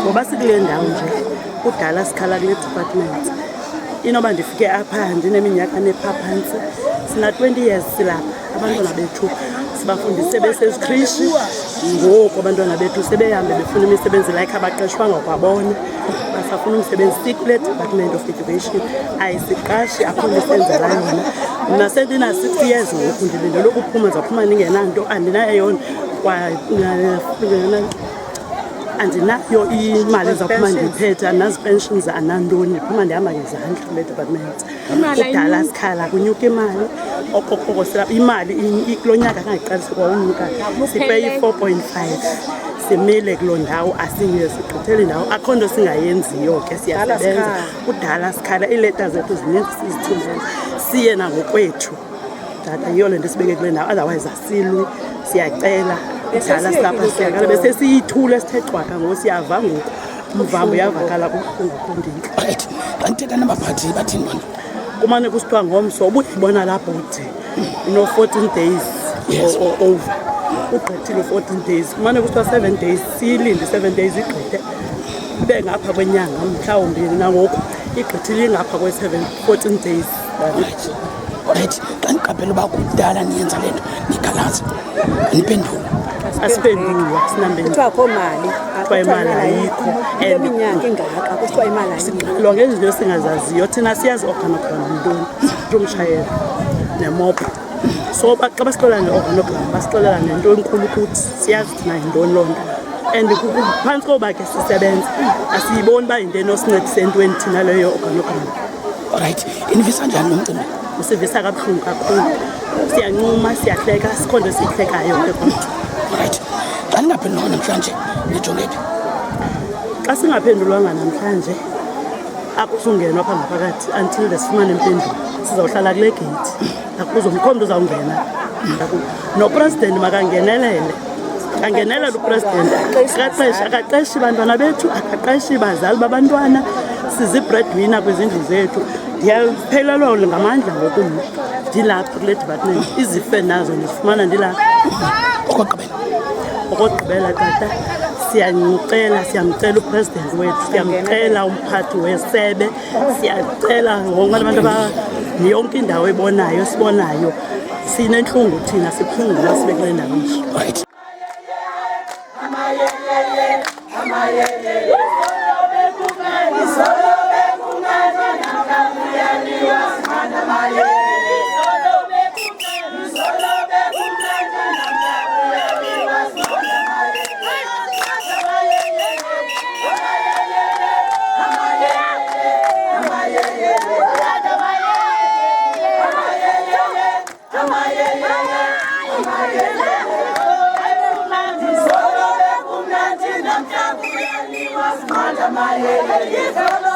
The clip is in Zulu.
ngoba sikule ndawo nje kudala sikhala kule department. Inoba ndifike apha ndineminyaka nepha phantsi sina 20 years silapha. Abantwana bethu sibafundise besezikrishi, ngoku abantwana bethu sebehambe befuna imisebenzi like abaqeshwanga kwabona. Basafuna umsebenzi sikule Department of Education. Ayisiqashi akho nto senzela yona. Mna sendina 60 years ngoku ndilindele ukuphuma ndizaphuma ndingenanto andinayo andinayo imali ezaphuma ndiyiphethe andinazi pensions anantoni ndiphuma ndihamba ngezandla kule department. Kudala sikhala kunyuka imali okokoko imali kulo nyaka kangayiqalisi kwaunyuka sipeyi 4.5 simile kuloo ndawo asiye sigqithele indawo akho nto singayenziyo ke siyasebenza. Kudala sikhala iileta zethu zininzi sizithumela siye nangokwethu tata yiyo le nto sibeke kule ndawo otherwise asilwi siyacela. Kudala silapha siyakala bese siyithule sithe cwaka ngoku siyava ngoku umvambo uyavakala kungaqondeki. Right, kanti nabaphathi bathini bona? Kumane kusithiwa ngomso ubuyibona lapho uthi no 14 days over ugqithile 14 days kumane kusithiwa 7 days siyilinde 7 days igqithe ibe ngapha kwenyanga mhlawumbi nangoku igqithile ingapha kwe-14 days. Right, xa niqaphela uba kudala niyenza le nto nikhalaza niphendula. Asiphendulwa sinambeni kuthiwa akho mali kuthiwa imali ayikho eminyaka ingaka kuthiwa imali ayikho. lo ngezinto singazaziyo thina siyazi organogram yintoni umshayela nemoto. So xa basixolela nge-organogram basixolela nento enkulu ukuthi siyazi thina yintoni loo nto and phantsi koba ke sisebenza asiyiboni uba yinto enosincedisa entweni thina leyo organogram. Right, inivisa njani lo mcimbi? Usivisa kabuhlungu kakhulu, siyancuma siyahleka sikho nto siyihlekayo ke kodwa. Right, xa ningaphendulanga namhlanje nijongephi? Xa singaphendulwanga namhlanje akuzungenwa phaa ngaphakathi until sifumane impendulo. Sizawuhlala kule gate akuzomkho mntu uzawungena. Nopresident makangenelele angenelele upresident akaqeshi bantwana bethu akaqeshi bazali babantwana sizi-breadwinner kwizindlu zethu. Ndiyaphelelwa ngamandla ngoku mna ndilapha kule department izife nazo ndizifumana ndilapha. Okokugqibela tata siyamcela upresident wethu siyamcela umphathi wesebe siyacela wonke abantu yonke indawo ebonayo sibonayo sinentlungu thina siphungula sibe kule ndawo nje. Right. Mama,